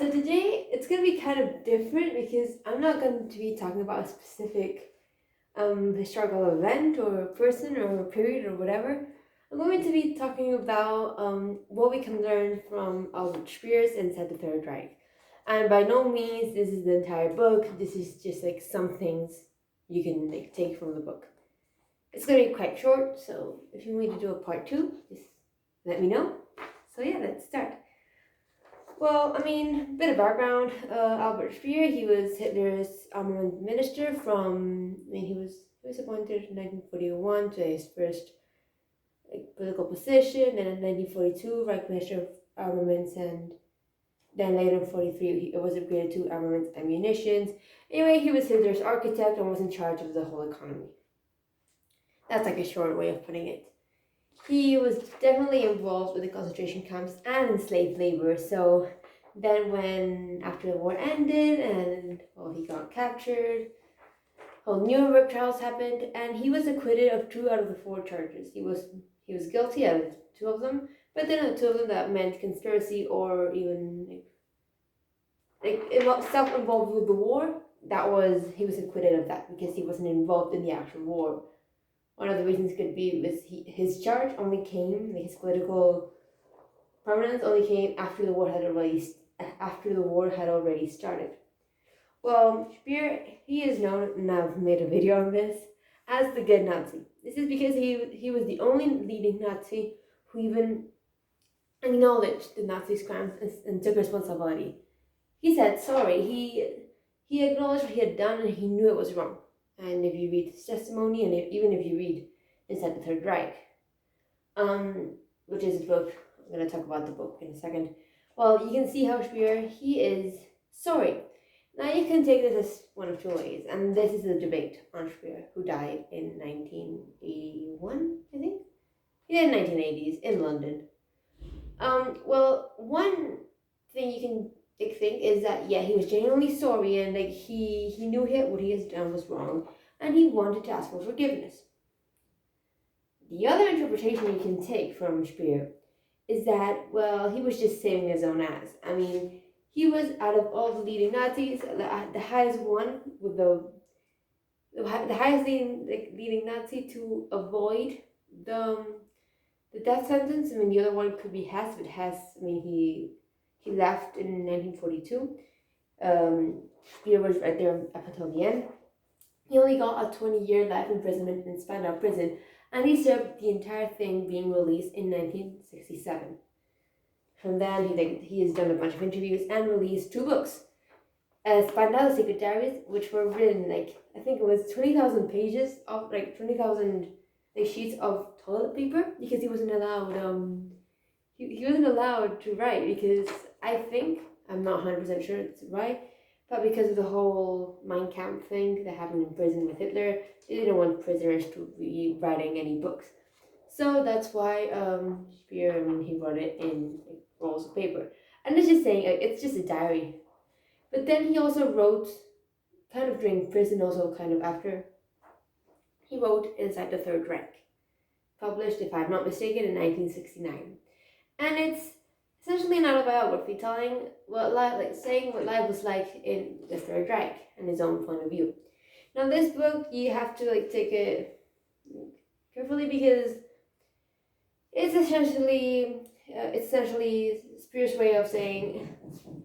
So today it's going to be kind of different because I'm not going to be talking about a specific historical event or person or period or whatever. I'm going to be talking about what we can learn from Albert Speer's Inside the Third Reich. And by no means this is the entire book. This is just like some things you can take from the book. It's going to be quite short, so if you want me to do a part 2, just let me know. So yeah, let's start. Well, a bit of background. Albert Speer, he was Hitler's armament minister he was appointed in 1941 to his first political position, and in 1942, Reich Minister of Armaments, and then later in 1943, he was upgraded to armaments and munitions. Anyway, he was Hitler's architect and was in charge of the whole economy. That's like a short way of putting it. He was definitely involved with the concentration camps and enslaved labor. So then after the war ended and he got captured, Nuremberg trials happened, and he was acquitted of 2 out of the 4 charges. He was guilty of 2 of them, but then 2 of them that meant conspiracy or even self-involved with the war. He was acquitted of that because he wasn't involved in the actual war. One of the reasons could be was his charge only came, his political prominence only came after the war had already started. Well, Speer, he is known, and I've made a video on this, as the good Nazi. This is because he was the only leading Nazi who even acknowledged the Nazis' crimes and took responsibility. He said sorry. He acknowledged what he had done, and he knew it was wrong. And if you read his testimony, and even if you read Inside the Third Reich, which is a book, I'm going to talk about the book in a second. Well, you can see how Speer, he is sorry. Now you can take this as one of 2 ways, and this is a debate on Speer, who died in 1981, I think? He died in the 1980s in London. Well, one thing you can think is that, yeah, he was genuinely sorry, and he knew what he has done was wrong, and he wanted to ask for forgiveness. The other interpretation you can take from Speer is that, well, he was just saving his own ass. He was, out of all the leading Nazis, the highest one with the highest leading Nazi to avoid the death sentence. The other one could be Hess, but Hess, he left in 1942. Speer was right there up until the end. He only got a 20-year life imprisonment in Spandau prison, and he served the entire thing being released in 1967. From then, he has done a bunch of interviews and released 2 books. Spandau, The Secret Diaries, which were written, I think it was 20,000 pages of, 20,000 sheets of toilet paper, because he wasn't allowed, he wasn't allowed to write, because I think, I'm not 100% sure it's right, but because of the whole Mein Kampf thing that happened in prison with Hitler, they didn't want prisoners to be writing any books. So that's why Speer, he wrote it in rolls of paper. And it's just saying, it's just a diary. But then he also wrote, kind of during prison, also kind of after, he wrote Inside the Third Reich, published, if I'm not mistaken, in 1969. And it's essentially an autobiography telling saying what life was like in the Third Reich and his own point of view. Now this book, you have to take it carefully, because it's essentially Speer's way of saying,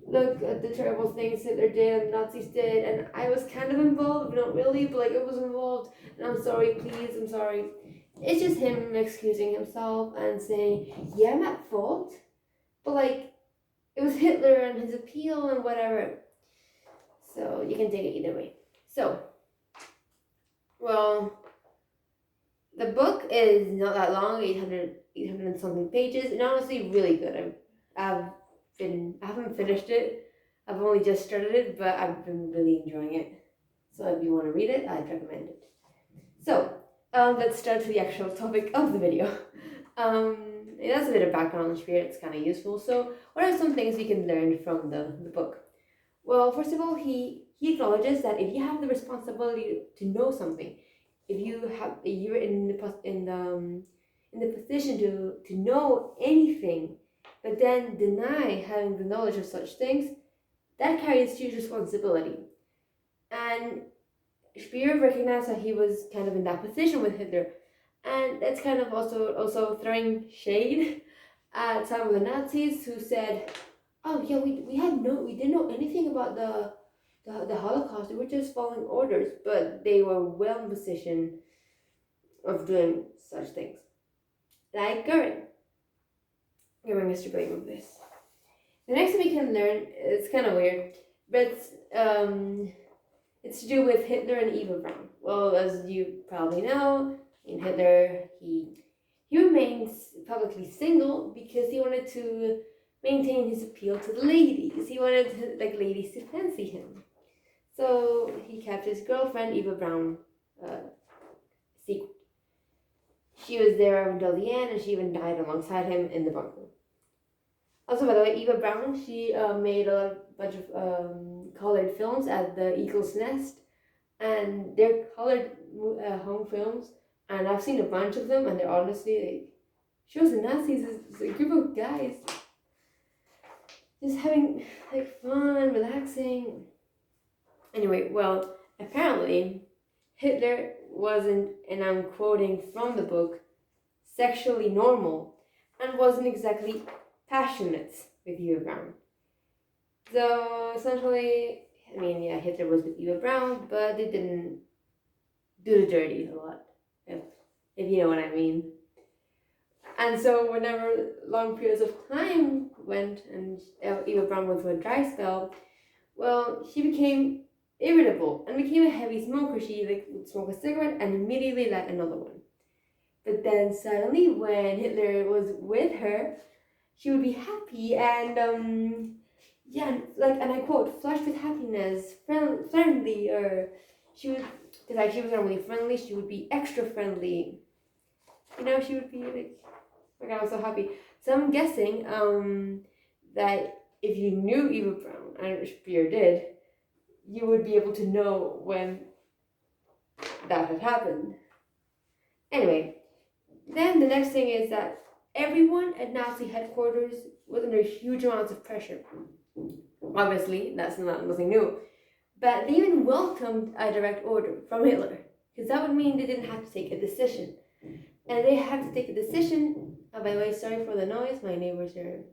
look at the terrible things Hitler did and Nazis did, and I was kind of involved, not really, but I was involved, and I'm sorry, please, I'm sorry. It's just him excusing himself and saying, yeah, I'm at fault, but it was Hitler and his appeal and whatever. So you can take it either way. So, well, the book is not that long, 800 and something pages, and honestly really good. I haven't finished it. I've only just started it, but I've been really enjoying it. So if you want to read it, I'd recommend it. So, let's start to the actual topic of the video. That's a bit of background on Speer, it's kind of useful. So, what are some things we can learn from the book? Well, first of all, he acknowledges that if you have the responsibility to know something, if you're in the position to know anything, but then deny having the knowledge of such things, that carries huge responsibility. And Speer recognized that he was kind of in that position with Hitler, and that's kind of also throwing shade at some of the Nazis who said, "Oh yeah, we didn't know anything about the Holocaust. We were just following orders," but they were well in position of doing such things, like Goering. Goering is to blame of this. The next thing we can learn is kind of weird, but it's to do with Hitler and Eva Braun. Well, as you probably know, in Hitler, he remains publicly single because he wanted to maintain his appeal to the ladies. He wanted ladies to fancy him. So he kept his girlfriend Eva Braun secret. She was there until the end, and she even died alongside him in the bunker. Also, by the way, Eva Braun, she made a bunch of colored films at the Eagle's Nest, and they're colored home films, and I've seen a bunch of them, and they're honestly shows the Nazis as a group of guys just having fun, relaxing. Anyway, well, apparently Hitler wasn't, and I'm quoting from the book, sexually normal, and wasn't exactly passionate with Eva Braun. So essentially, I mean, yeah, Hitler was with Eva Braun, but they didn't do the dirty a lot, if you know what I mean. And so whenever long periods of time went and Eva Braun went through a dry spell, well, she became irritable and became a heavy smoker. She would smoke a cigarette and immediately light another one. But then suddenly, when Hitler was with her, she would be happy and and I quote, flushed with happiness, friendly, or she would, because she was normally friendly, she would be extra friendly. She would be oh my God, I'm so happy. So I'm guessing that if you knew Eva Braun, and Speer did, you would be able to know when that had happened. Anyway, then the next thing is that everyone at Nazi headquarters was under huge amounts of pressure. Obviously, that's nothing new. But they even welcomed a direct order from Hitler, because that would mean they didn't have to take a decision. And they have to take a decision. Oh, by the way, sorry for the noise. My neighbors are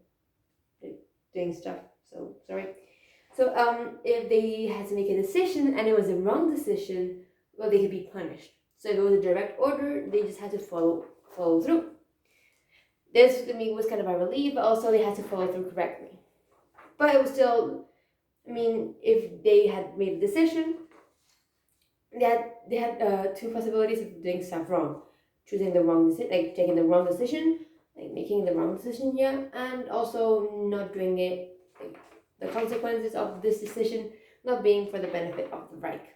doing stuff, so sorry. So if they had to make a decision and it was a wrong decision, well, they could be punished. So if it was a direct order, they just had to follow through. This to me was kind of a relief, but also they had to follow through correctly. But it was still, I mean, if they had made a decision, they had two possibilities of doing stuff wrong. Choosing the wrong decision, taking the wrong decision, making the wrong decision, yeah, and also not doing it, the consequences of this decision not being for the benefit of the Reich.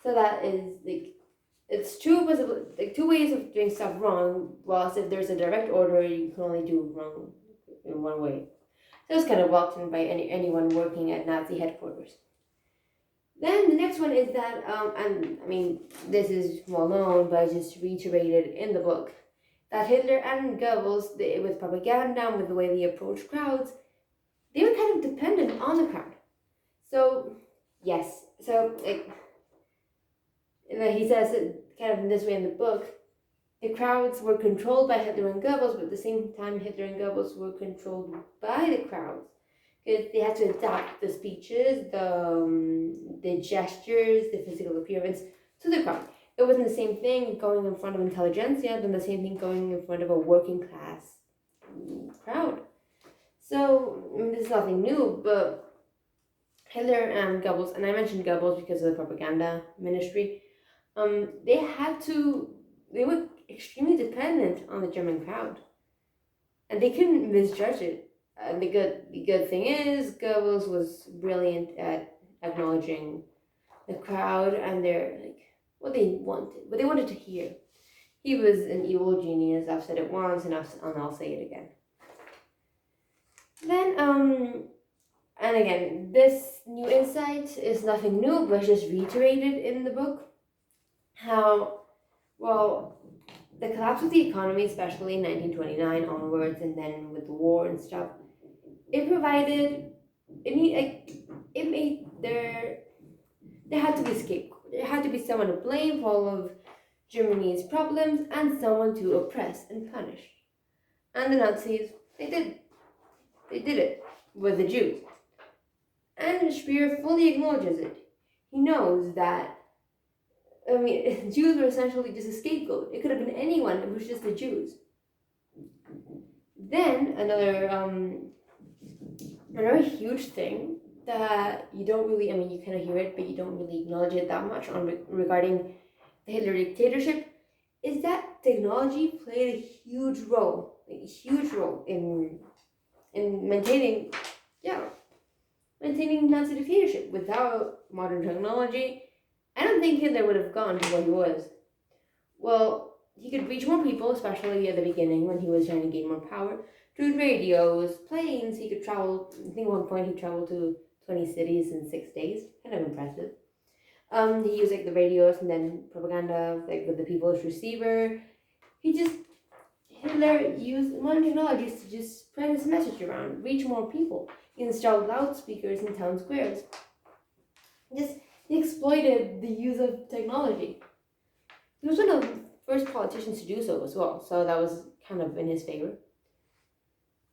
So that is it's two ways of doing stuff wrong. Whilst if there's a direct order, you can only do wrong in one way. So it's kind of welcomed by anyone working at Nazi headquarters. Then the next one is that, and I mean, this is well known, but I just reiterated in the book, that Hitler and Goebbels, with propaganda and with the way they approach crowds, they were kind of dependent on the crowd. So, yes, he says it kind of in this way in the book, the crowds were controlled by Hitler and Goebbels, but at the same time, Hitler and Goebbels were controlled by the crowds. Because they had to adapt the speeches, the gestures, the physical appearance to the crowd. It wasn't the same thing going in front of intelligentsia than the same thing going in front of a working class crowd. So this is nothing new, but Hitler and Goebbels, and I mentioned Goebbels because of the propaganda ministry, they were extremely dependent on the German crowd, and they couldn't misjudge it. And the good thing is, Goebbels was brilliant at acknowledging the crowd and their what they wanted to hear. He was an evil genius. I've said it once, and I'll say it again. Then and again, this new insight is nothing new, but just reiterated in the book. How the collapse of the economy, especially in 1929 onwards, and then with the war and stuff, it provided it made there had to be a scapegoat. There had to be someone to blame for all of Germany's problems and someone to oppress and punish. And the Nazis, they did it with the Jews. And Speer fully acknowledges it. He knows that, Jews were essentially just a scapegoat. It could have been anyone, it was just the Jews. Then another huge thing that you don't really, you kind of hear it, but you don't really acknowledge it that much regarding the Hitler dictatorship, is that technology played a huge role in maintaining Nazi dictatorship. Without modern technology, I don't think Hitler would have gone to where he was. Well, he could reach more people, especially at the beginning when he was trying to gain more power, through radios, planes. He could travel, I think at one point he traveled to 20 cities in 6 days. Kind of impressive. He used the radios and then propaganda, with the people's receiver. Hitler used modern technologies to just spread his message around, reach more people. He installed loudspeakers in town squares. He exploited the use of technology. He was one of the first politicians to do so as well, so that was kind of in his favor.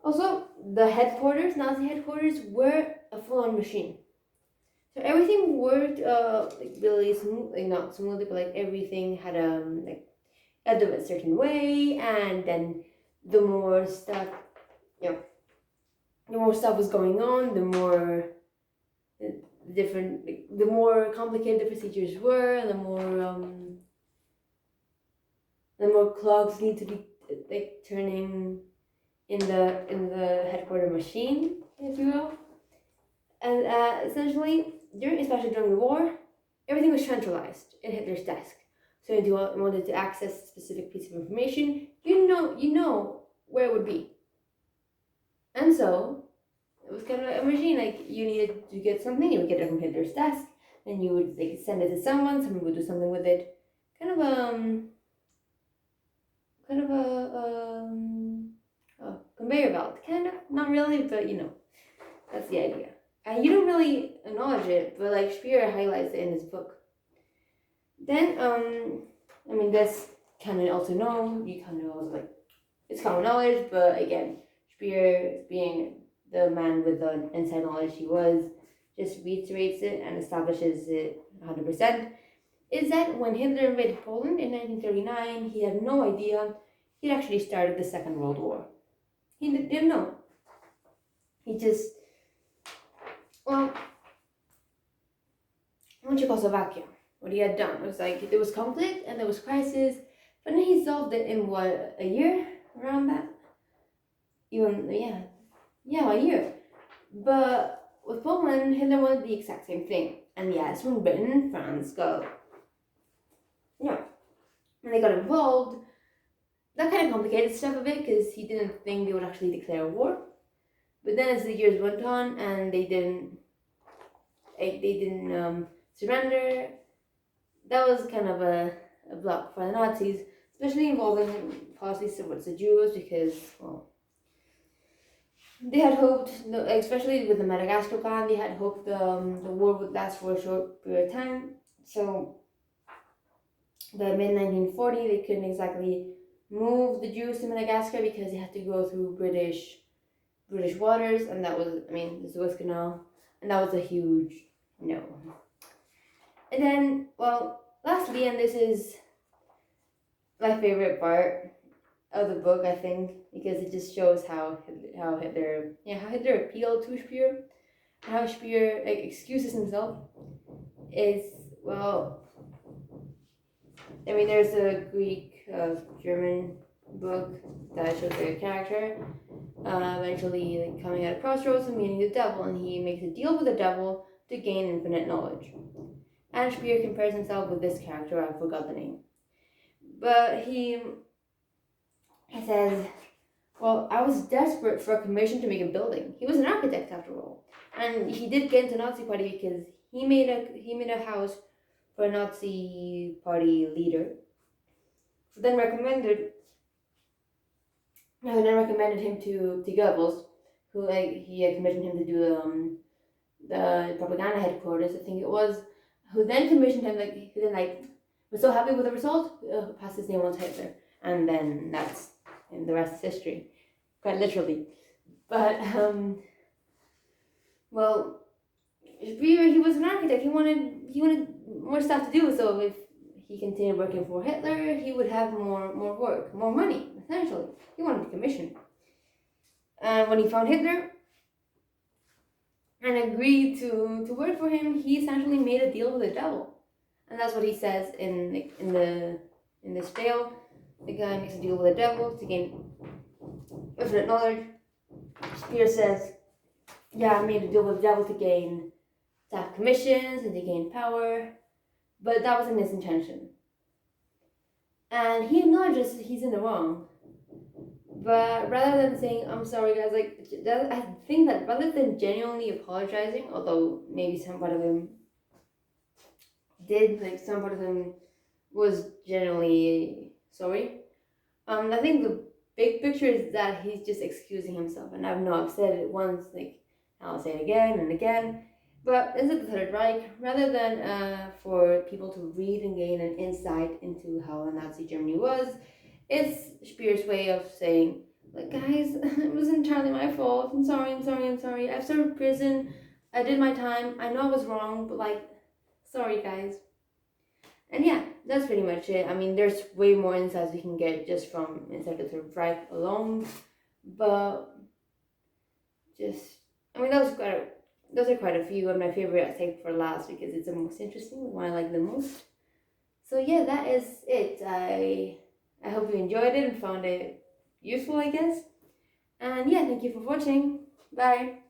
Also, the Nazi headquarters, were a full-on machine. So everything worked really smoothly, not smoothly, but everything had had a certain way, and then the more stuff was going on, the more the more complicated the procedures were, and the more clogs need to be turning in the headquarter machine, if you will. And essentially, especially during the war, everything was centralized in Hitler's desk. So if you wanted to access a specific piece of information, you know where it would be. And so it was kind of a machine. You needed to get something, you would get it from Hitler's desk, then you would send it to someone would do something with it. Kind of a conveyor belt, kind of, not really, but that's the idea. And you don't really acknowledge it, but Speer highlights it in his book. Then, this kind of also known, you kind of also it's common knowledge, but again, Speer, being the man with the inside knowledge he was, just reiterates it and establishes it 100%, is that when Hitler invaded Poland in 1939, he had no idea he'd actually started the Second World War. He didn't know. He just, Czechoslovakia, what he had done was there was conflict and there was crisis, but then he solved it in a year, around that? A year. But with Poland, Hitler wanted the exact same thing. And yes, when Britain and France when they got involved, that kind of complicated stuff a bit, because he didn't think they would actually declare war. But then as the years went on and they didn't surrender, that was kind of a block for the Nazis, especially involving policies towards the Jews, because, they had hoped, especially with the Madagascar plan, they had hoped the war would last for a short period of time. So by mid-1940, they couldn't exactly move the Jews to Madagascar because they had to go through British waters, and that was, the Suez Canal, and that was a huge no. And then, lastly, and this is my favorite part of the book, I think, because it just shows how Hitler appealed to Speer, how Speer excuses himself, is, there's a Greek German book that shows the character eventually coming at a crossroads and meeting the devil, and he makes a deal with the devil to gain infinite knowledge. And Speer compares himself with this character, I forgot the name. But he says, I was desperate for a commission to make a building. He was an architect after all. And he did get into Nazi Party because he made a house for a Nazi Party leader. So then recommended him to Goebbels, who he had commissioned him to do the propaganda headquarters, I think it was, who then commissioned him, like, who then, like, was so happy with the result, passed his name on to Hitler. And then and the rest is history, quite literally. But, well, Speer, he was an architect. He wanted more stuff to do, so if he continued working for Hitler, he would have more work, more money, essentially. He wanted a commission. And when he found Hitler and agreed to work for him, he essentially made a deal with the devil. And that's what he says in this tale. The guy makes a deal with the devil to gain infinite knowledge. Speer says, yeah, I made a deal with the devil to have commissions and to gain power, but that wasn't his intention. And he acknowledges he's in the wrong. But rather than saying, I'm sorry guys, like, I think that rather than genuinely apologizing, although maybe some part of him did, like some part of him was genuinely sorry, I think the big picture is that he's just excusing himself. And I've said it once, like, I'll say it again and again. But Inside the Third Reich, rather than for people to read and gain an insight into how Nazi Germany was, it's Speer's way of saying, like, guys, it was entirely my fault. I'm sorry. I've served prison. I did my time. I know I was wrong, but, like, sorry, guys. And yeah, that's pretty much it. I mean, there's way more insights we can get just from Inside the Third Reich alone. But those are quite a few, and my favorite I saved for last because it's the most interesting, the one I like the most. So yeah, that is it. I hope you enjoyed it and found it useful, I guess. And yeah, thank you for watching. Bye.